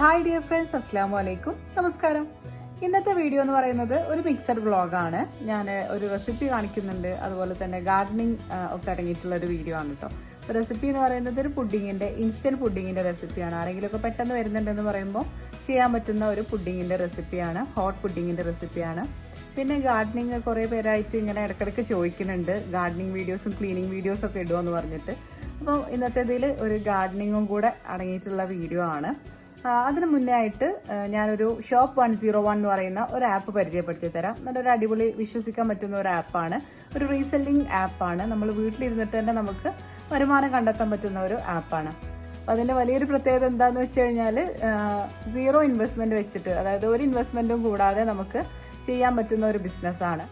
Hi dear friends, അസ്സലാമു അലൈക്കും, നമസ്കാരം. ഇന്നത്തെ വീഡിയോ എന്ന് പറയുന്നത് ഒരു മിക്സഡ് വ്ളോഗാണ്. ഞാൻ ഒരു റെസിപ്പി കാണിക്കുന്നുണ്ട്, അതുപോലെ തന്നെ ഗാർഡനിങ് ഒക്കെ അടങ്ങിയിട്ടുള്ള ഒരു വീഡിയോ ആണ് കേട്ടോ. റെസിപ്പി എന്ന് പറയുന്നത് ഒരു പുഡിങ്ങിൻ്റെ, ഇൻസ്റ്റൻറ്റ് പുഡിങ്ങിൻ്റെ റെസിപ്പിയാണ്. ആരെങ്കിലുമൊക്കെ പെട്ടെന്ന് വരുന്നുണ്ടെന്ന് പറയുമ്പോൾ ചെയ്യാൻ പറ്റുന്ന ഒരു പുഡിങ്ങിൻ്റെ റെസിപ്പിയാണ്, ഹോട്ട് പുഡിങ്ങിൻ്റെ റെസിപ്പിയാണ്. പിന്നെ ഗാർഡനിങ് കുറേ പേരായിട്ട് ഇങ്ങനെ ഇടയ്ക്കിടയ്ക്ക് ചോദിക്കുന്നുണ്ട്, ഗാർഡനിങ് വീഡിയോസും ക്ലീനിങ് വീഡിയോസും ഒക്കെ ഇടുമെന്ന് പറഞ്ഞിട്ട്. അപ്പോൾ ഇന്നത്തെ ഇതിൽ ഒരു ഗാർഡനിങ്ങും കൂടെ അടങ്ങിയിട്ടുള്ള വീഡിയോ ആണ്. അതിന് മുന്നേ ആയിട്ട് ഞാനൊരു ഷോപ്പ് 101 എന്ന് പറയുന്ന ഒരു ആപ്പ് പരിചയപ്പെടുത്തി തരാം. നല്ലൊരു അടിപൊളി, വിശ്വസിക്കാൻ പറ്റുന്ന ഒരു ആപ്പാണ്. ഒരു റീസെല്ലിംഗ് ആപ്പാണ്. നമ്മൾ വീട്ടിലിരുന്നിട്ട് തന്നെ നമുക്ക് വരുമാനം കണ്ടെത്താൻ പറ്റുന്ന ഒരു ആപ്പാണ്. അപ്പോൾ അതിൻ്റെ വലിയൊരു പ്രത്യേകത എന്താണെന്ന് വെച്ച് കഴിഞ്ഞാൽ, സീറോ ഇൻവെസ്റ്റ്മെൻറ്റ് വെച്ചിട്ട്, അതായത് ഒരു ഇൻവെസ്റ്റ്മെൻറ്റും കൂടാതെ നമുക്ക് ചെയ്യാൻ പറ്റുന്ന ഒരു ബിസിനസ്സാണ്.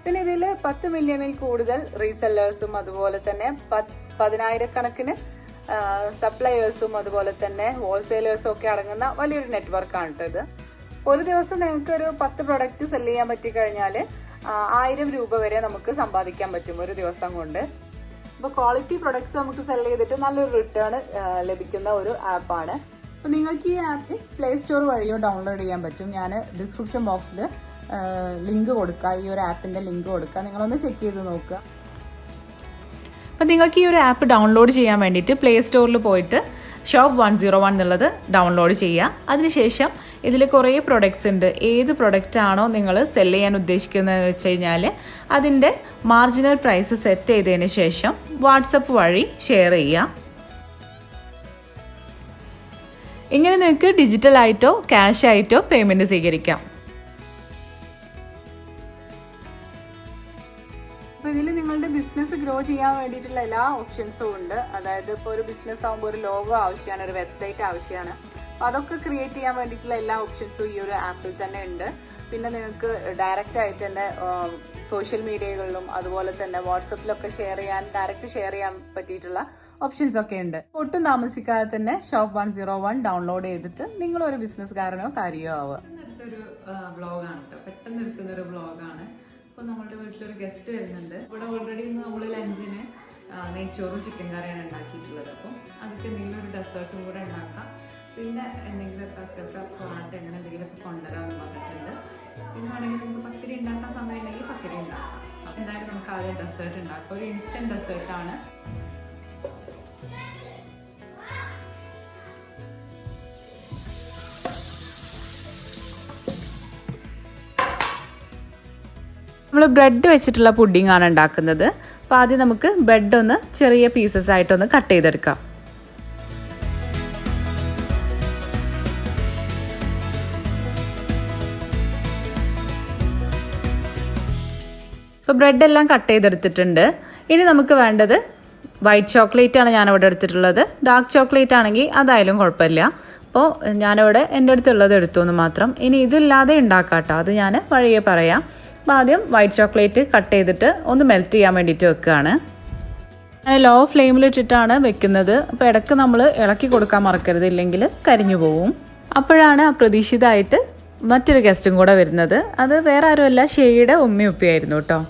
പിന്നെ ഇതിൽ 10 മില്യണിൽ കൂടുതൽ റീസെല്ലേഴ്സും അതുപോലെ തന്നെ 10,000 സപ്ലയേഴ്സും അതുപോലെ തന്നെ ഹോൾസെയിലേഴ്സും ഒക്കെ അടങ്ങുന്ന വലിയൊരു നെറ്റ്വർക്കാണ് കേട്ടോ ഇത്. ഒരു ദിവസം നിങ്ങൾക്ക് ഒരു 10 പ്രൊഡക്റ്റ് സെല് ചെയ്യാൻ പറ്റിക്കഴിഞ്ഞാൽ 1000 രൂപ വരെ നമുക്ക് സമ്പാദിക്കാൻ പറ്റും ഒരു ദിവസം കൊണ്ട്. അപ്പോൾ ക്വാളിറ്റി പ്രൊഡക്ട്സ് നമുക്ക് സെല് ചെയ്തിട്ട് നല്ലൊരു റിട്ടേൺ ലഭിക്കുന്ന ഒരു ആപ്പാണ്. അപ്പോൾ നിങ്ങൾക്ക് ഈ ആപ്പ് പ്ലേ സ്റ്റോർ വഴിയോ ഡൗൺലോഡ് ചെയ്യാൻ പറ്റും. ഞാൻ ഡിസ്ക്രിപ്ഷൻ ബോക്സിൽ ലിങ്ക് കൊടുക്കുക, ഈ ഒരു ആപ്പിൻ്റെ ലിങ്ക് കൊടുക്കുക. നിങ്ങളൊന്ന് ചെക്ക് ചെയ്ത് നോക്കുക. അപ്പോൾ നിങ്ങൾക്ക് ഈ ഒരു ആപ്പ് ഡൗൺലോഡ് ചെയ്യാൻ വേണ്ടിയിട്ട് പ്ലേ സ്റ്റോറിൽ പോയിട്ട് ഷോപ്പ് 101 എന്നുള്ളത് ഡൗൺലോഡ് ചെയ്യുക. അതിനുശേഷം ഇതിൽ കുറേ പ്രൊഡക്ട്സ് ഉണ്ട്. ഏത് പ്രൊഡക്റ്റ് ആണോ നിങ്ങൾ സെല് ചെയ്യാൻ ഉദ്ദേശിക്കുന്നതെന്ന് വെച്ച് കഴിഞ്ഞാൽ അതിൻ്റെ മാർജിനൽ പ്രൈസ് സെറ്റ് ചെയ്തതിന് ശേഷം വാട്സപ്പ് വഴി ഷെയർ ചെയ്യുക. ഇങ്ങനെ നിങ്ങൾക്ക് ഡിജിറ്റലായിട്ടോ ക്യാഷ് ആയിട്ടോ പേയ്മെൻറ്റ് സ്വീകരിക്കാം. അപ്പോൾ ഇതിൽ നിങ്ങളുടെ ബിസിനസ് ഗ്രോ ചെയ്യാൻ വേണ്ടിയിട്ടുള്ള എല്ലാ ഓപ്ഷൻസും ഉണ്ട്. അതായത് ഇപ്പോൾ ഒരു ബിസിനസ് ആകുമ്പോൾ ഒരു ലോഗോ ആവശ്യമാണ്, ഒരു വെബ്സൈറ്റ് ആവശ്യമാണ്. അപ്പോൾ അതൊക്കെ ക്രിയേറ്റ് ചെയ്യാൻ വേണ്ടിയിട്ടുള്ള എല്ലാ ഓപ്ഷൻസും ഈ ഒരു ആപ്പിൽ തന്നെ ഉണ്ട്. പിന്നെ നിങ്ങൾക്ക് ഡയറക്റ്റ് ആയിട്ട് തന്നെ സോഷ്യൽ മീഡിയകളിലും അതുപോലെ തന്നെ വാട്സപ്പിലൊക്കെ ഡയറക്റ്റ് ഷെയർ ചെയ്യാൻ പറ്റിയിട്ടുള്ള ഓപ്ഷൻസ് ഒക്കെ ഉണ്ട്. ഒട്ടും താമസിക്കാതെ തന്നെ ഷോപ്പ് 101 ഡൗൺലോഡ് ചെയ്തിട്ട് നിങ്ങളൊരു ബിസിനസ്സുകാരനോ കാര്യമോ ആവുക. അടുത്തൊരു വ്ളോഗാണ് കേട്ടോ, പെട്ടെന്ന് എടുക്കുന്നൊരു വ്ളോഗാണ്. ഇപ്പോൾ നമ്മുടെ വീട്ടിലൊരു ഗസ്റ്റ് വരുന്നുണ്ട്. ഇവിടെ ഓൾറെഡി ഇന്ന് നമ്മൾ ലഞ്ചിന് നെയ്ച്ചോറും ചിക്കൻ കറിയാണ് ഉണ്ടാക്കിയിട്ടുള്ളത്. അപ്പോൾ അതൊക്കെ എന്തെങ്കിലും ഒരു ഡെസേർട്ടും കൂടെ ഉണ്ടാക്കാം. പിന്നെ എന്തെങ്കിലുമൊക്കെ പൊറാട്ട അങ്ങനെ എന്തെങ്കിലുമൊക്കെ കൊണ്ടുവരാമെന്ന് പറഞ്ഞിട്ടുണ്ട്. പിന്നെ വേണമെങ്കിൽ നമുക്ക് പത്തിരി ഉണ്ടാക്കാൻ സമയം ഉണ്ടെങ്കിൽ പത്തിരി ഉണ്ടാക്കാം. അപ്പോൾ എന്തായാലും നമുക്ക് ആദ്യം ഡെസേർട്ട് ഉണ്ടാക്കാം. ഒരു ഇൻസ്റ്റൻറ്റ് ഡെസേർട്ടാണ്. നമ്മൾ ബ്രെഡ് വെച്ചിട്ടുള്ള പുഡിംഗ് ആണ് ഉണ്ടാക്കുന്നത്. അപ്പോൾ ആദ്യം നമുക്ക് ബ്രെഡ് ഒന്ന് ചെറിയ പീസസ് ആയിട്ടൊന്ന് കട്ട് ചെയ്തെടുക്കാം. അപ്പോൾ ബ്രെഡ് എല്ലാം കട്ട് ചെയ്തെടുത്തിട്ടുണ്ട്. ഇനി നമുക്ക് വേണ്ടത് വൈറ്റ് ചോക്ലേറ്റ് ആണ് ഞാനിവിടെ എടുത്തിട്ടുള്ളത്. ഡാർക്ക് ചോക്ലേറ്റ് ആണെങ്കിൽ അതായാലും കുഴപ്പമില്ല. അപ്പോൾ ഞാനിവിടെ എൻ്റെ അടുത്തുള്ളത് എടുത്തു എന്ന് മാത്രം. ഇനി ഇതില്ലാതെ ഉണ്ടാക്കാം കേട്ടോ, അത് ഞാൻ വഴിയെ പറയാം. അപ്പോൾ ആദ്യം വൈറ്റ് ചോക്ലേറ്റ് കട്ട് ചെയ്തിട്ട് ഒന്ന് മെൽറ്റ് ചെയ്യാൻ വേണ്ടിയിട്ട് വെക്കുകയാണ്. ഞാൻ ലോ ഫ്ലെയിമിലിട്ടിട്ടാണ് വെക്കുന്നത്. അപ്പോൾ ഇടയ്ക്ക് നമ്മൾ ഇളക്കി കൊടുക്കാൻ മറക്കരുത്, ഇല്ലെങ്കിൽ കരിഞ്ഞു പോവും. അപ്പോഴാണ് അപ്രതീക്ഷിതമായിട്ട് മറ്റൊരു ഗസ്റ്റും കൂടെ വരുന്നത്. അത് വേറെ ആരുമല്ല, ഷെയ്യുടെ ഉമ്മയും ഉപ്പയായിരുന്നു കേട്ടോ.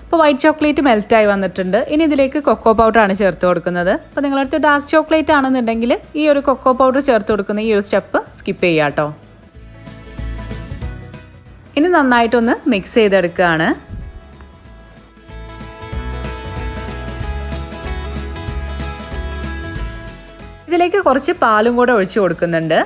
അപ്പോൾ വൈറ്റ് ചോക്ലേറ്റ് മെൽറ്റായി വന്നിട്ടുണ്ട്. ഇനി ഇതിലേക്ക് കൊക്കോ പൗഡറാണ് ചേർത്ത് കൊടുക്കുന്നത്. അപ്പോൾ നിങ്ങളടുത്ത് ഡാർക്ക് ചോക്ലേറ്റ് ആണെന്നുണ്ടെങ്കിൽ ഈ ഒരു കൊക്കോ പൗഡർ ചേർത്ത് കൊടുക്കുന്ന ഈ ഒരു സ്റ്റെപ്പ് സ്കിപ്പ് ചെയ്യാം കേട്ടോ. ഇനി നന്നായിട്ടൊന്ന് മിക്സ് ചെയ്തെടുക്കുകയാണ്. ഇതിലേക്ക് കുറച്ച് പാലും കൂടെ ഒഴിച്ചു കൊടുക്കുന്നുണ്ട്.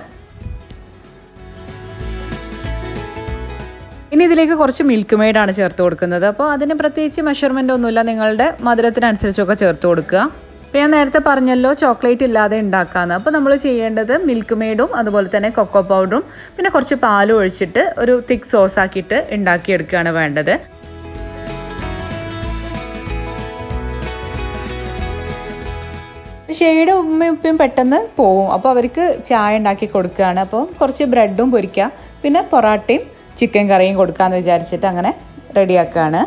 ഇനി ഇതിലേക്ക് കുറച്ച് മിൽക്ക് മെയ്ഡാണ് ചേർത്ത് കൊടുക്കുന്നത്. അപ്പോൾ അതിന് പ്രത്യേകിച്ച് മെഷർമെൻ്റ് ഒന്നുമില്ല, നിങ്ങളുടെ മധുരത്തിനനുസരിച്ചൊക്കെ ചേർത്ത് കൊടുക്കുക. അപ്പോൾ ഞാൻ നേരത്തെ പറഞ്ഞല്ലോ ചോക്ലേറ്റ് ഇല്ലാതെ ഉണ്ടാക്കാമെന്ന്. അപ്പോൾ നമ്മൾ ചെയ്യേണ്ടത് മിൽക്ക് മെയ്ഡും അതുപോലെ തന്നെ കൊക്കോ പൗഡറും പിന്നെ കുറച്ച് പാലും ഒഴിച്ചിട്ട് ഒരു തിക്ക് സോസ് ആക്കിയിട്ട് ഉണ്ടാക്കിയെടുക്കുകയാണ് വേണ്ടത്. ഷെയ്യുടെ ഉമ്മയും ഉപ്പയും പെട്ടെന്ന് പോവും. അപ്പോൾ അവർക്ക് ചായ ഉണ്ടാക്കി കൊടുക്കുകയാണ്. അപ്പോൾ കുറച്ച് ബ്രെഡും പൊരിക്കുക, പിന്നെ പൊറാട്ടയും ചിക്കൻ കറിയും കൊടുക്കാമെന്ന് വിചാരിച്ചിട്ട് അങ്ങനെ റെഡിയാക്കുകയാണ്.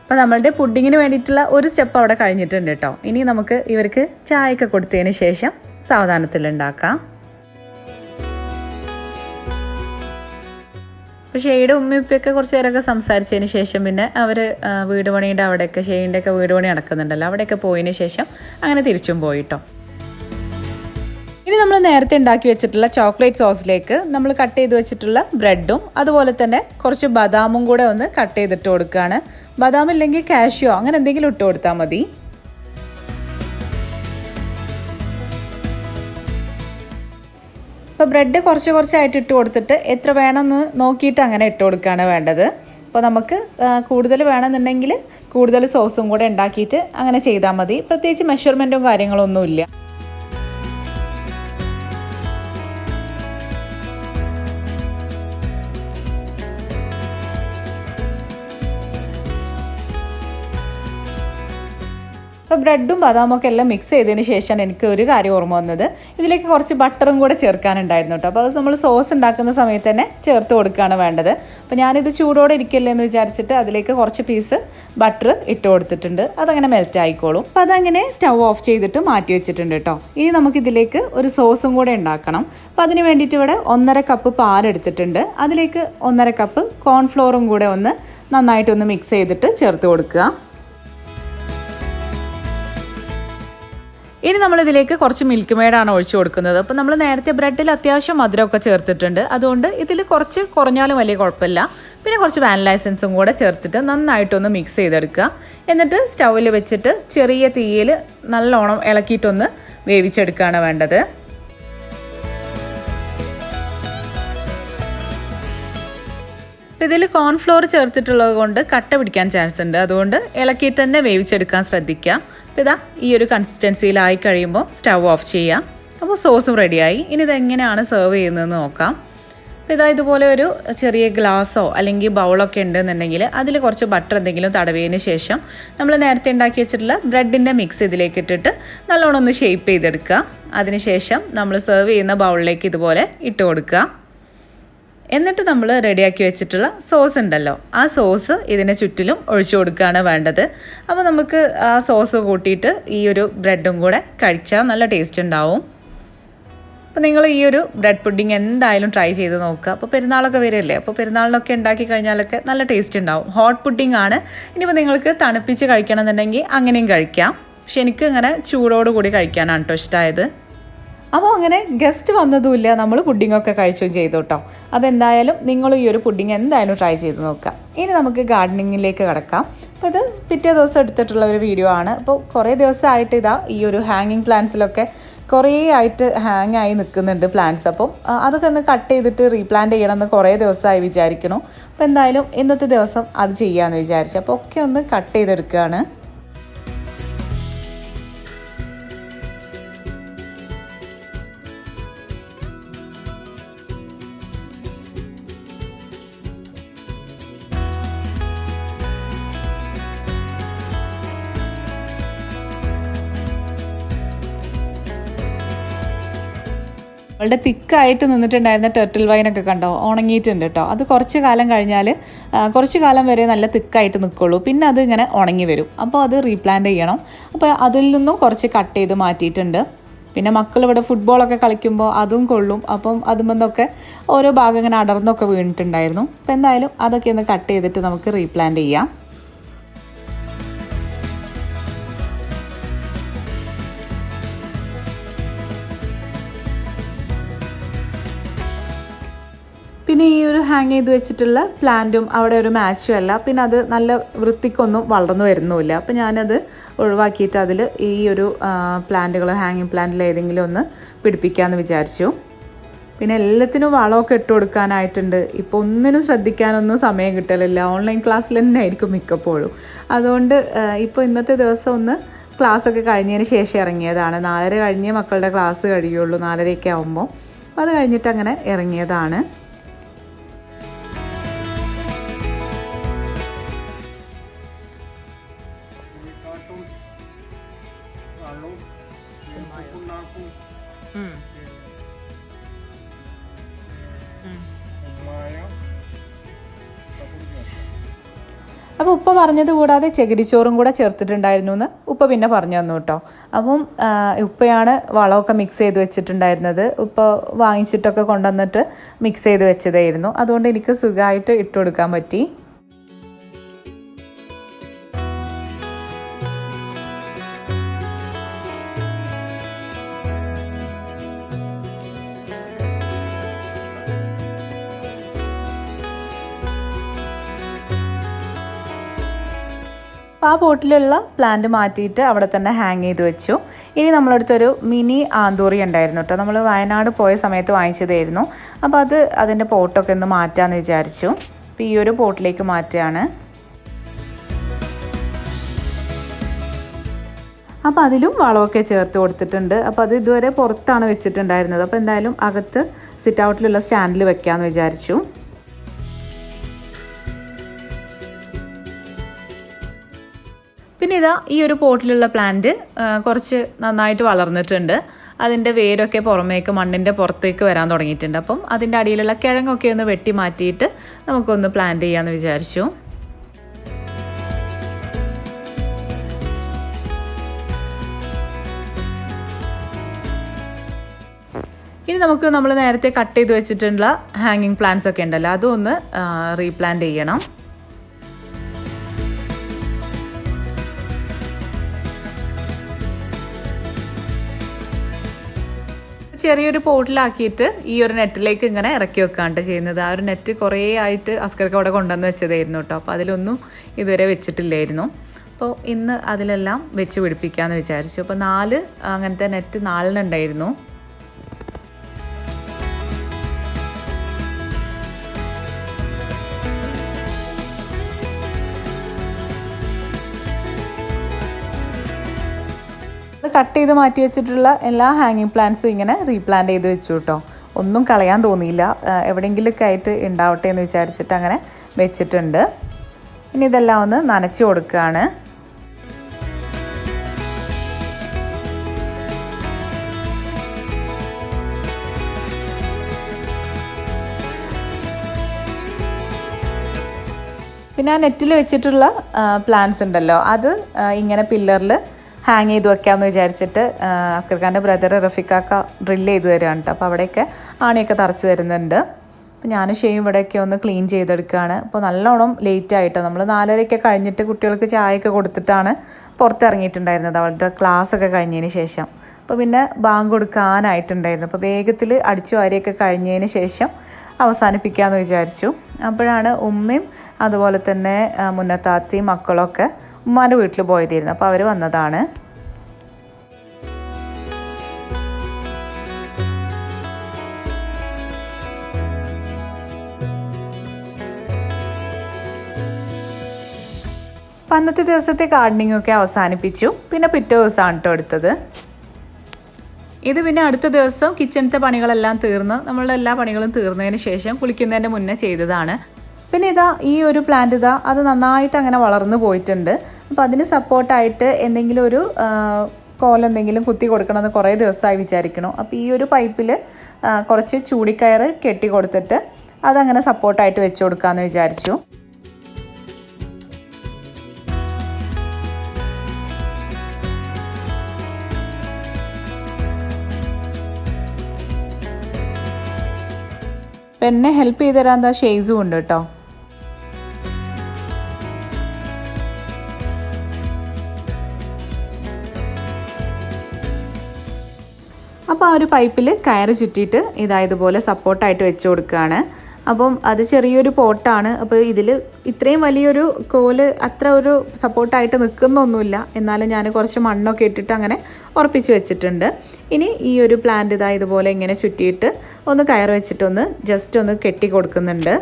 അപ്പോൾ നമ്മളുടെ പുഡിങ്ങിന് വേണ്ടിയിട്ടുള്ള ഒരു സ്റ്റെപ്പ് അവിടെ കഴിഞ്ഞിട്ടുണ്ട് കേട്ടോ. ഇനി നമുക്ക് ഇവർക്ക് ചായയൊക്കെ കൊടുത്തതിന് ശേഷം സാവധാനത്തിൽ അപ്പോൾ ഷെയ്ഡ് ഉമ്മയൊക്കെ കുറച്ച് നേരമൊക്കെ സംസാരിച്ചതിന് ശേഷം പിന്നെ അവർ വീട് പണിയുടെ അവിടെയൊക്കെ ഷെയ്ഡിൻ്റെയൊക്കെ വീട് പണി നടക്കുന്നുണ്ടല്ലോ, അവിടെയൊക്കെ പോയതിന് ശേഷം അങ്ങനെ തിരിച്ചും പോയിട്ടോ. ഇനി നമ്മൾ നേരത്തെ ഉണ്ടാക്കി വെച്ചിട്ടുള്ള ചോക്ലേറ്റ് സോസിലേക്ക് നമ്മൾ കട്ട് ചെയ്ത് വെച്ചിട്ടുള്ള ബ്രെഡും അതുപോലെ തന്നെ കുറച്ച് ബദാമും കൂടെ ഒന്ന് കട്ട് ചെയ്തിട്ട് കൊടുക്കുകയാണ്. ബദാം ഇല്ലെങ്കിൽ കാഷ്യോ അങ്ങനെ എന്തെങ്കിലും ഇട്ട് കൊടുത്താൽ മതി. അപ്പോൾ ബ്രെഡ് കുറച്ചായിട്ട് ഇട്ട് കൊടുത്തിട്ട് എത്ര വേണമെന്ന് നോക്കിയിട്ട് അങ്ങനെ ഇട്ട് കൊടുക്കുകയാണ് വേണ്ടത്. അപ്പോൾ നമുക്ക് കൂടുതൽ വേണമെന്നുണ്ടെങ്കിൽ കൂടുതൽ സോസും കൂടെ ഉണ്ടാക്കിയിട്ട് അങ്ങനെ ചെയ്താൽ മതി. പ്രത്യേകിച്ച് മെഷർമെൻറ്റും കാര്യങ്ങളൊന്നുമില്ല. അപ്പോൾ ബ്രെഡും ബദാമൊക്കെ എല്ലാം മിക്സ് ചെയ്തതിന് ശേഷം എനിക്ക് ഒരു കാര്യം ഓർമ്മ വന്നത്, ഇതിലേക്ക് കുറച്ച് ബട്ടറും കൂടെ ചേർക്കാനുണ്ടായിരുന്നു കേട്ടോ. അപ്പോൾ അത് നമ്മൾ സോസ് ഉണ്ടാക്കുന്ന സമയത്ത് തന്നെ ചേർത്ത് കൊടുക്കുകയാണ് വേണ്ടത്. അപ്പോൾ ഞാനിത് ചൂടോടെ ഇരിക്കല്ലേ എന്ന് വിചാരിച്ചിട്ട് അതിലേക്ക് കുറച്ച് പീസ് ബട്ടർ ഇട്ട് കൊടുത്തിട്ടുണ്ട്. അതങ്ങനെ മെൽറ്റ് ആയിക്കോളും. അപ്പോൾ അതങ്ങനെ സ്റ്റൗ ഓഫ് ചെയ്തിട്ട് മാറ്റി വെച്ചിട്ടുണ്ട് കേട്ടോ. ഇനി നമുക്കിതിലേക്ക് ഒരു സോസും കൂടെ ഉണ്ടാക്കണം. അപ്പോൾ അതിന് വേണ്ടിയിട്ട് ഇവിടെ 1.5 കപ്പ് പാലെടുത്തിട്ടുണ്ട്. അതിലേക്ക് 1.5 കപ്പ് കോൺഫ്ലോറും കൂടെ ഒന്ന് നന്നായിട്ടൊന്ന് മിക്സ് ചെയ്തിട്ട് ചേർത്ത് കൊടുക്കുക. ഇനി നമ്മളിതിലേക്ക് കുറച്ച് മിൽക്ക് മെയ്ഡാണ് ഒഴിച്ചു കൊടുക്കുന്നത്. അപ്പോൾ നമ്മൾ നേരത്തെ ബ്രെഡിൽ അത്യാവശ്യം മധുരമൊക്കെ ചേർത്തിട്ടുണ്ട്, അതുകൊണ്ട് ഇതിൽ കുറച്ച് കുറഞ്ഞാലും വലിയ കുഴപ്പമില്ല. പിന്നെ കുറച്ച് വാനില എസൻസും കൂടെ ചേർത്തിട്ട് നന്നായിട്ടൊന്ന് മിക്സ് ചെയ്തെടുക്കുക. എന്നിട്ട് സ്റ്റൗവിൽ വെച്ചിട്ട് ചെറിയ തീയിൽ നല്ലോണം ഇളക്കിയിട്ടൊന്ന് വേവിച്ചെടുക്കുകയാണ് വേണ്ടത്. ഇതിൽ കോൺഫ്ലോർ ചേർത്തിട്ടുള്ളത് കൊണ്ട് കട്ട പിടിക്കാൻ ചാൻസ് ഉണ്ട്, അതുകൊണ്ട് ഇളക്കിയിട്ട് തന്നെ വേവിച്ചെടുക്കാൻ ശ്രദ്ധിക്കുക. അപ്പോൾ ഇതാ ഈ ഒരു കൺസിസ്റ്റൻസിയിലായി കഴിയുമ്പോൾ സ്റ്റൗ ഓഫ് ചെയ്യാം. അപ്പോൾ സോസും റെഡിയായി. ഇനി ഇതെങ്ങനെയാണ് സെർവ് ചെയ്യുന്നതെന്ന് നോക്കാം. അപ്പോൾ ഇതാ ഇതുപോലെ ഒരു ചെറിയ ഗ്ലാസ്സോ അല്ലെങ്കിൽ ബൗളൊക്കെ ഉണ്ടെന്നുണ്ടെങ്കിൽ അതിൽ കുറച്ച് ബട്ടർ എന്തെങ്കിലും തടവിയതിന് ശേഷം നമ്മൾ നേരത്തെ ഉണ്ടാക്കി വെച്ചിട്ടുള്ള ബ്രെഡിൻ്റെ മിക്സ് ഇതിലേക്ക് ഇട്ടിട്ട് നല്ലോണം ഒന്ന് ഷേപ്പ് ചെയ്തെടുക്കുക. അതിനുശേഷം നമ്മൾ സെർവ് ചെയ്യുന്ന ബൗളിലേക്ക് ഇതുപോലെ ഇട്ട് കൊടുക്കുക. എന്നിട്ട് നമ്മൾ റെഡിയാക്കി വെച്ചിട്ടുള്ള സോസ് ഉണ്ടല്ലോ, ആ സോസ് ഇതിന് ചുറ്റിലും ഒഴിച്ചു കൊടുക്കുകയാണ് വേണ്ടത്. അപ്പോൾ നമുക്ക് ആ സോസ് കൂട്ടിയിട്ട് ഈ ഒരു ബ്രെഡും കൂടെ കഴിച്ചാൽ നല്ല ടേസ്റ്റ് ഉണ്ടാവും. അപ്പോൾ നിങ്ങൾ ഈ ഒരു ബ്രെഡ് പുഡിങ് എന്തായാലും ട്രൈ ചെയ്ത് നോക്കുക. അപ്പോൾ പെരുന്നാളൊക്കെ വരില്ലേ, അപ്പോൾ പെരുന്നാളിനൊക്കെ ഉണ്ടാക്കി കഴിഞ്ഞാലൊക്കെ നല്ല ടേസ്റ്റ് ഉണ്ടാവും. ഹോട്ട് പുഡിങ് ആണ്. ഇനിയിപ്പോൾ നിങ്ങൾക്ക് തണുപ്പിച്ച് കഴിക്കണമെന്നുണ്ടെങ്കിൽ അങ്ങനെയും കഴിക്കാം. പക്ഷെ എനിക്ക് ഇങ്ങനെ ചൂടോടുകൂടി കഴിക്കാനാണ് കേട്ടോ ഇഷ്ടമായത്. അപ്പോൾ അങ്ങനെ ഗസ്റ്റ് വന്നതുമില്ല, നമ്മൾ പുഡിങ്ങൊക്കെ കഴിച്ചു ചെയ്തു കേട്ടോ. അതെന്തായാലും നിങ്ങൾ ഈ ഒരു പുഡിങ് എന്തായാലും ട്രൈ ചെയ്ത് നോക്കാം. ഇനി നമുക്ക് ഗാർഡനിങ്ങിലേക്ക് കിടക്കാം. അപ്പോൾ ഇത് പിറ്റേ ദിവസം എടുത്തിട്ടുള്ള ഒരു വീഡിയോ ആണ്. അപ്പോൾ കുറേ ദിവസമായിട്ട് ഇതാ ഈ ഒരു ഹാങ്ങിങ് പ്ലാന്റ്സിലൊക്കെ കുറേ ആയിട്ട് ഹാങ് ആയി നിൽക്കുന്നുണ്ട് പ്ലാന്റ്സ്. അപ്പം അതൊക്കെ ഒന്ന് കട്ട് ചെയ്തിട്ട് റീപ്ലാന്റ് ചെയ്യണമെന്ന് കുറേ ദിവസമായി വിചാരിക്കണു. അപ്പോൾ എന്തായാലും ഇന്നത്തെ ദിവസം അത് ചെയ്യാമെന്ന് വിചാരിച്ചു. അപ്പോൾ ഒക്കെ ഒന്ന് കട്ട് ചെയ്തെടുക്കുകയാണ്. അവളുടെ തിക്കായിട്ട് നിന്നിട്ടുണ്ടായിരുന്ന ടെർട്ടിൽ വൈനൊക്കെ കണ്ടോ, ഉണങ്ങിയിട്ടുണ്ട് കേട്ടോ. അത് കുറച്ച് കാലം കഴിഞ്ഞാൽ കുറച്ച് കാലം വരെ നല്ല തിക്കായിട്ട് നിൽക്കുള്ളൂ, പിന്നെ അത് ഇങ്ങനെ ഉണങ്ങി വരും. അപ്പോൾ അത് റീപ്ലാന്റ് ചെയ്യണം. അപ്പോൾ അതിൽ നിന്നും കുറച്ച് കട്ട് ചെയ്ത് മാറ്റിയിട്ടുണ്ട്. പിന്നെ മക്കൾ ഇവിടെ ഫുട്ബോളൊക്കെ കളിക്കുമ്പോൾ അതും കൊള്ളും. അപ്പം അതുമെന്നൊക്കെ ഓരോ ഭാഗം ഇങ്ങനെ അടർന്നൊക്കെ വീണിട്ടുണ്ടായിരുന്നു. അപ്പോൾ എന്തായാലും അതൊക്കെ ഒന്ന് കട്ട് ചെയ്തിട്ട് നമുക്ക് റീപ്ലാന്റ് ചെയ്യാം. പിന്നെ ഈ ഒരു ഹാങ് ചെയ്ത് വെച്ചിട്ടുള്ള പ്ലാന്റും അവിടെ ഒരു മാച്ചും അല്ല, പിന്നെ അത് നല്ല വൃത്തിക്കൊന്നും വളർന്നു വരുന്നുമില്ല. അപ്പോൾ ഞാനത് ഒഴിവാക്കിയിട്ട് അതിൽ ഈ ഒരു പ്ലാന്റുകൾ ഹാങ്ങിങ് പ്ലാന്റിൽ ഏതെങ്കിലും ഒന്ന് പിടിപ്പിക്കാമെന്ന് വിചാരിച്ചു. പിന്നെ എല്ലാത്തിനും വളമൊക്കെ ഇട്ട് കൊടുക്കാനായിട്ടുണ്ട്. ഇപ്പോൾ ഒന്നിനും ശ്രദ്ധിക്കാനൊന്നും സമയം കിട്ടലില്ല. ഓൺലൈൻ ക്ലാസ്സിൽ തന്നെ ആയിരിക്കും മിക്കപ്പോഴും. അതുകൊണ്ട് ഇപ്പോൾ ഇന്നത്തെ ദിവസം ഒന്ന് ക്ലാസ്സൊക്കെ കഴിഞ്ഞതിന് ശേഷം ഇറങ്ങിയതാണ്. 4:30 കഴിഞ്ഞേ മക്കളുടെ ക്ലാസ് കഴിയുള്ളൂ, 4:30 ആകുമ്പോൾ. അപ്പോൾ അത് കഴിഞ്ഞിട്ട് അങ്ങനെ ഇറങ്ങിയതാണ്. അപ്പോൾ ഉപ്പ പറഞ്ഞത് കൂടാതെ ചകിരിച്ചോറും കൂടെ ചേർത്തിട്ടുണ്ടായിരുന്നു എന്ന് ഉപ്പ പിന്നെ പറഞ്ഞു തന്നു കേട്ടോ. അപ്പം ഉപ്പയാണ് വളമൊക്കെ മിക്സ് ചെയ്ത് വെച്ചിട്ടുണ്ടായിരുന്നത്. ഉപ്പ വാങ്ങിച്ചിട്ടൊക്കെ കൊണ്ടുവന്നിട്ട് മിക്സ് ചെയ്ത് വെച്ചതായിരുന്നു. അതുകൊണ്ട് എനിക്ക് സുഖമായിട്ട് ഇട്ട് കൊടുക്കാൻ പറ്റി. അപ്പോൾ ആ പോട്ടിലുള്ള പ്ലാന്റ് മാറ്റിയിട്ട് അവിടെ തന്നെ ഹാങ് ചെയ്ത് വെച്ചു. ഇനി നമ്മളടുത്തൊരു മിനി ആന്തൂറി ഉണ്ടായിരുന്നു കേട്ടോ. നമ്മൾ വയനാട് പോയ സമയത്ത് വാങ്ങിച്ചതായിരുന്നു. അപ്പോൾ അതിൻ്റെ പോട്ടൊക്കെ ഒന്ന് മാറ്റാമെന്ന് വിചാരിച്ചു. അപ്പോൾ ഈ ഒരു പോട്ടിലേക്ക് മാറ്റുകയാണ്. അപ്പോൾ അതിലും വളമൊക്കെ ചേർത്ത് കൊടുത്തിട്ടുണ്ട്. അപ്പോൾ അത് ഇതുവരെ പുറത്താണ് വെച്ചിട്ടുണ്ടായിരുന്നത്. അപ്പോൾ എന്തായാലും അകത്ത് സിറ്റ് ഔട്ടിലുള്ള സ്റ്റാൻഡിൽ വെക്കാമെന്ന് വിചാരിച്ചു. പിന്നെ ഇതാ ഈ ഒരു പോട്ടിലുള്ള പ്ലാന്റ് കുറച്ച് നന്നായിട്ട് വളർന്നിട്ടുണ്ട്. അതിൻ്റെ വേരൊക്കെ പുറമേക്ക് മണ്ണിൻ്റെ പുറത്തേക്ക് വരാൻ തുടങ്ങിയിട്ടുണ്ട്. അപ്പം അതിൻ്റെ അടിയിലുള്ള കിഴങ്ങൊക്കെ ഒന്ന് വെട്ടി മാറ്റിയിട്ട് നമുക്കൊന്ന് പ്ലാന്റ് ചെയ്യാമെന്ന് വിചാരിച്ചു. ഇനി നമുക്ക് നമ്മൾ നേരത്തെ കട്ട് ചെയ്ത് വെച്ചിട്ടുള്ള ഹാങ്ങിങ് പ്ലാന്റ്സ് ഒക്കെ ഉണ്ടല്ലോ, അതും ഒന്ന് റീപ്ലാന്റ് ചെയ്യണം. ചെറിയൊരു പോട്ടിലാക്കിയിട്ട് ഈ ഒരു നെറ്റിലേക്ക് ഇങ്ങനെ ഇറക്കി വെക്കാണ്ട് ചെയ്യുന്നത്. ആ ഒരു നെറ്റ് കുറേ ആയിട്ട് അസ്കർക്ക് അവിടെ കൊണ്ടുവന്ന് വെച്ചതായിരുന്നു കേട്ടോ. അപ്പോൾ അതിലൊന്നും ഇതുവരെ വെച്ചിട്ടില്ലായിരുന്നു. അപ്പോൾ ഇന്ന് അതിലെല്ലാം വെച്ച് പിടിപ്പിക്കാമെന്ന് വിചാരിച്ചു. അപ്പോൾ 4 അങ്ങനത്തെ നെറ്റ് 4 ഉണ്ടായിരുന്നു. കട്ട് ചെയ്ത് മാറ്റി വെച്ചിട്ടുള്ള എല്ലാ ഹാങ്ങിങ് പ്ലാന്റ്സും ഇങ്ങനെ റീപ്ലാന്റ് ചെയ്ത് വെച്ചു കേട്ടോ. ഒന്നും കളയാൻ തോന്നിയില്ല, എവിടെയെങ്കിലുമൊക്കെ ആയിട്ട് ഉണ്ടാവട്ടെ എന്ന് വിചാരിച്ചിട്ട് അങ്ങനെ വെച്ചിട്ടുണ്ട്. ഇനി ഇതെല്ലാം ഒന്ന് നനച്ച് കൊടുക്കുകയാണ്. പിന്നെ ആ നെറ്റിൽ വെച്ചിട്ടുള്ള പ്ലാന്റ്സ് ഉണ്ടല്ലോ, അത് ഇങ്ങനെ പില്ലറിൽ ഹാങ് ചെയ്ത് വെക്കാമെന്ന് വിചാരിച്ചിട്ട് അസ്കർ ഖാൻ്റെ ബ്രദർ റഫീഖാക്ക ഡ്രില്ല് ചെയ്ത് തരുകയാണ് കേട്ടോ. അപ്പോൾ അവിടെയൊക്കെ ആണിയൊക്കെ തറച്ച് തരുന്നുണ്ട്. അപ്പോൾ ഞാനും ഷെയും ഇവിടെയൊക്കെ ഒന്ന് ക്ലീൻ ചെയ്തെടുക്കുകയാണ്. അപ്പോൾ നല്ലോണം ലേറ്റായിട്ട് നമ്മൾ 4:30 കഴിഞ്ഞിട്ട് കുട്ടികൾക്ക് ചായയൊക്കെ കൊടുത്തിട്ടാണ് പുറത്തിറങ്ങിയിട്ടുണ്ടായിരുന്നത് അവളുടെ ക്ലാസ്സൊക്കെ കഴിഞ്ഞതിന് ശേഷം. അപ്പോൾ പിന്നെ ബാങ്ക് കൊടുക്കാനായിട്ടുണ്ടായിരുന്നു. അപ്പോൾ വേഗത്തിൽ അടിച്ചു വാരിയൊക്കെ കഴിഞ്ഞതിന് ശേഷം അവസാനിപ്പിക്കാമെന്ന് വിചാരിച്ചു. അപ്പോഴാണ് ഉമ്മയും അതുപോലെ തന്നെ മുന്നത്താത്തിയും മക്കളൊക്കെ ഉമ്മാൻ്റെ വീട്ടിൽ പോയതായിരുന്നു. അപ്പോൾ അവർ വന്നതാണ്. അപ്പം അന്നത്തെ ദിവസത്തെ ഗാർഡനിങ് ഒക്കെ അവസാനിപ്പിച്ചു. പിന്നെ പിറ്റേ ദിവസമാണ് കേട്ടോ എടുത്തത്. ഇത് പിന്നെ അടുത്ത ദിവസം കിച്ചണത്തെ പണികളെല്ലാം തീർന്ന് നമ്മളുടെ എല്ലാ പണികളും തീർന്നതിന് ശേഷം കുളിക്കുന്നതിൻ്റെ മുന്നേ ചെയ്തതാണ്. പിന്നെ ഇതാ ഈ ഒരു പ്ലാന്റ് അത് നന്നായിട്ട് അങ്ങനെ വളർന്നു പോയിട്ടുണ്ട്. അപ്പോൾ അതിന് സപ്പോർട്ടായിട്ട് എന്തെങ്കിലും ഒരു കോലെന്തെങ്കിലും കുത്തി കൊടുക്കണമെന്ന് കുറേ ദിവസമായി വിചാരിക്കണം. അപ്പോൾ ഈ ഒരു പൈപ്പിൽ കുറച്ച് ചൂടിക്കയർ കെട്ടി കൊടുത്തിട്ട് അതങ്ങനെ സപ്പോർട്ടായിട്ട് വെച്ച് കൊടുക്കാമെന്ന് വിചാരിച്ചു. അപ്പം എന്നെ ഹെൽപ്പ് ചെയ്ത് തരാൻ എന്താ ഷെയ്സും ഉണ്ട് കേട്ടോ. അപ്പോൾ ആ ഒരു പൈപ്പിൽ കയറ് ചുറ്റിയിട്ട് ഇതായതുപോലെ സപ്പോർട്ടായിട്ട് വെച്ച് കൊടുക്കുകയാണ്. അപ്പം അത് ചെറിയൊരു പോട്ടാണ്. അപ്പോൾ ഇതിൽ ഇത്രയും വലിയൊരു കോല് അത്ര ഒരു സപ്പോർട്ടായിട്ട് നിൽക്കുന്നൊന്നുമില്ല. എന്നാലും ഞാൻ കുറച്ച് മണ്ണൊക്കെ ഇട്ടിട്ട് അങ്ങനെ ഉറപ്പിച്ച് വെച്ചിട്ടുണ്ട്. ഇനി ഈ ഒരു പ്ലാന്റ് ഇതുപോലെ ഇങ്ങനെ ചുറ്റിയിട്ട് ഒന്ന് കയറ് വെച്ചിട്ടൊന്ന് ജസ്റ്റ് ഒന്ന് കെട്ടി കൊടുക്കുന്നുണ്ട്.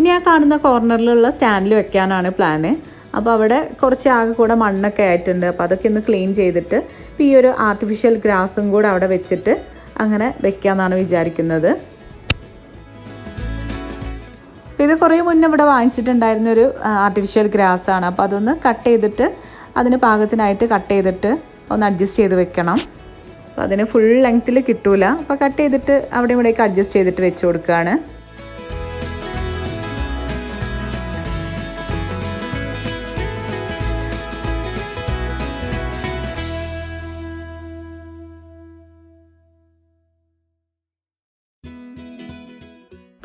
ഇനി ആ കാണുന്ന കോർണറിലുള്ള സ്റ്റാൻഡിൽ വെക്കാനാണ് പ്ലാന്. അപ്പോൾ അവിടെ കുറച്ച് ആകെ കൂടെ മണ്ണൊക്കെ ആയിട്ടുണ്ട്. അപ്പോൾ അതൊക്കെ ഒന്ന് ക്ലീൻ ചെയ്തിട്ട് ഇപ്പോൾ ഈ ഒരു ആർട്ടിഫിഷ്യൽ ഗ്രാസും കൂടെ അവിടെ വെച്ചിട്ട് അങ്ങനെ വെക്കാമെന്നാണ് വിചാരിക്കുന്നത്. അപ്പോൾ ഇത് കുറേ മുന്നേ ഇവിടെ വാങ്ങിച്ചിട്ടുണ്ടായിരുന്നൊരു ആർട്ടിഫിഷ്യൽ ഗ്രാസ് ആണ്. അപ്പോൾ അതൊന്ന് കട്ട് ചെയ്തിട്ട് അതിന് പാകത്തിനായിട്ട് കട്ട് ചെയ്തിട്ട് ഒന്ന് അഡ്ജസ്റ്റ് ചെയ്ത് വെക്കണം. അപ്പോൾ അതിന് ഫുൾ ലെങ്ത്തിൽ കിട്ടൂല. അപ്പോൾ കട്ട് ചെയ്തിട്ട് അവിടെ ഇവിടേക്ക് അഡ്ജസ്റ്റ് ചെയ്തിട്ട് വെച്ച് കൊടുക്കുകയാണ്.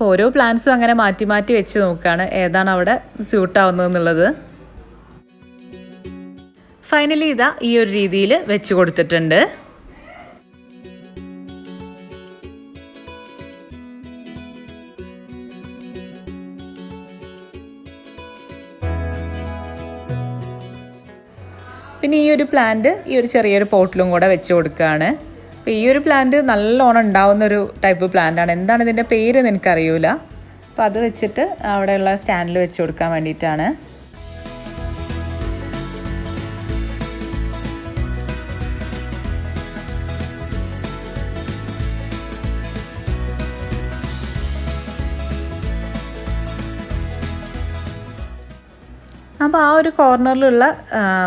അപ്പോൾ ഓരോ പ്ലാന്റ്സും അങ്ങനെ മാറ്റി മാറ്റി വെച്ച് നോക്കുകയാണ് ഏതാണ് അവിടെ സ്യൂട്ടാവുന്നതെന്നുള്ളത്. ഫൈനലി ഇതാ ഈ ഒരു രീതിയിൽ വെച്ച് കൊടുത്തിട്ടുണ്ട്. പിന്നെ ഈ ഒരു പ്ലാന്റ് ഈ ഒരു ചെറിയൊരു പോട്ടിലും കൂടെ വെച്ച് കൊടുക്കുകയാണ്. അപ്പോൾ ഈ ഒരു പ്ലാന്റ് നല്ലോണം ഉണ്ടാവുന്നൊരു ടൈപ്പ് പ്ലാന്റാണ്. എന്താണ് ഇതിൻ്റെ പേരെന്ന് എനിക്കറിയില്ല. അപ്പോൾ അത് വെച്ചിട്ട് അവിടെയുള്ള സ്റ്റാൻഡിൽ വെച്ച് കൊടുക്കാൻ വേണ്ടിയിട്ടാണ്. അപ്പോൾ ആ ഒരു കോർണറിലുള്ള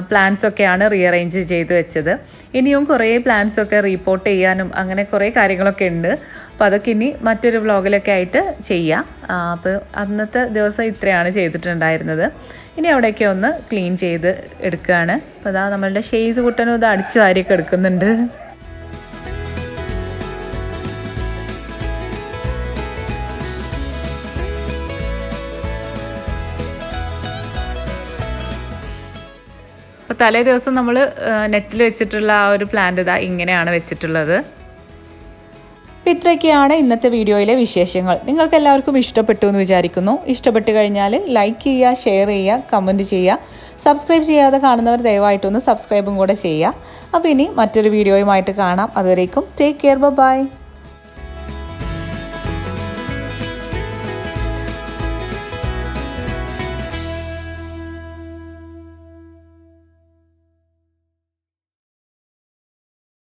പ്ലാന്റ്സൊക്കെയാണ് റീഅറേഞ്ച് ചെയ്ത് വെച്ചത്. ഇനിയും കുറേ പ്ലാന്റ്സൊക്കെ റീപോർട്ട് ചെയ്യാനും അങ്ങനെ കുറേ കാര്യങ്ങളൊക്കെ ഉണ്ട്. അപ്പോൾ അതൊക്കെ ഇനി മറ്റൊരു വ്ളോഗിലൊക്കെ ആയിട്ട് ചെയ്യാം. അപ്പോൾ അന്നത്തെ ദിവസം ഇത്രയാണ് ചെയ്തിട്ടുണ്ടായിരുന്നത്. ഇനി അവിടെയൊക്കെ ഒന്ന് ക്ലീൻ ചെയ്ത് എടുക്കുകയാണ്. അപ്പോൾ അതാ നമ്മളുടെ ഷെയ്സ് കുട്ടനും ഇത് അടിച്ചു വാരിയൊക്കെ എടുക്കുന്നുണ്ട്. അപ്പോൾ തലേ ദിവസം നമ്മൾ നെറ്റിൽ വെച്ചിട്ടുള്ള ആ ഒരു പ്ലാന്റ് ഇതാ ഇങ്ങനെയാണ് വെച്ചിട്ടുള്ളത്. അപ്പോൾ ഇത്രയൊക്കെയാണ് ഇന്നത്തെ വീഡിയോയിലെ വിശേഷങ്ങൾ. നിങ്ങൾക്ക് എല്ലാവർക്കും ഇഷ്ടപ്പെട്ടു എന്ന് വിചാരിക്കുന്നു. ഇഷ്ടപ്പെട്ട് കഴിഞ്ഞാൽ ലൈക്ക് ചെയ്യുക, ഷെയർ ചെയ്യുക, കമൻറ്റ് ചെയ്യുക. സബ്സ്ക്രൈബ് ചെയ്യാതെ കാണുന്നവർ ദയവായിട്ടൊന്ന് സബ്സ്ക്രൈബും കൂടെ ചെയ്യുക. അപ്പോൾ ഇനി മറ്റൊരു വീഡിയോയുമായിട്ട് കാണാം. അതുവരേക്കും ടേക്ക് കെയർ, ബൈ.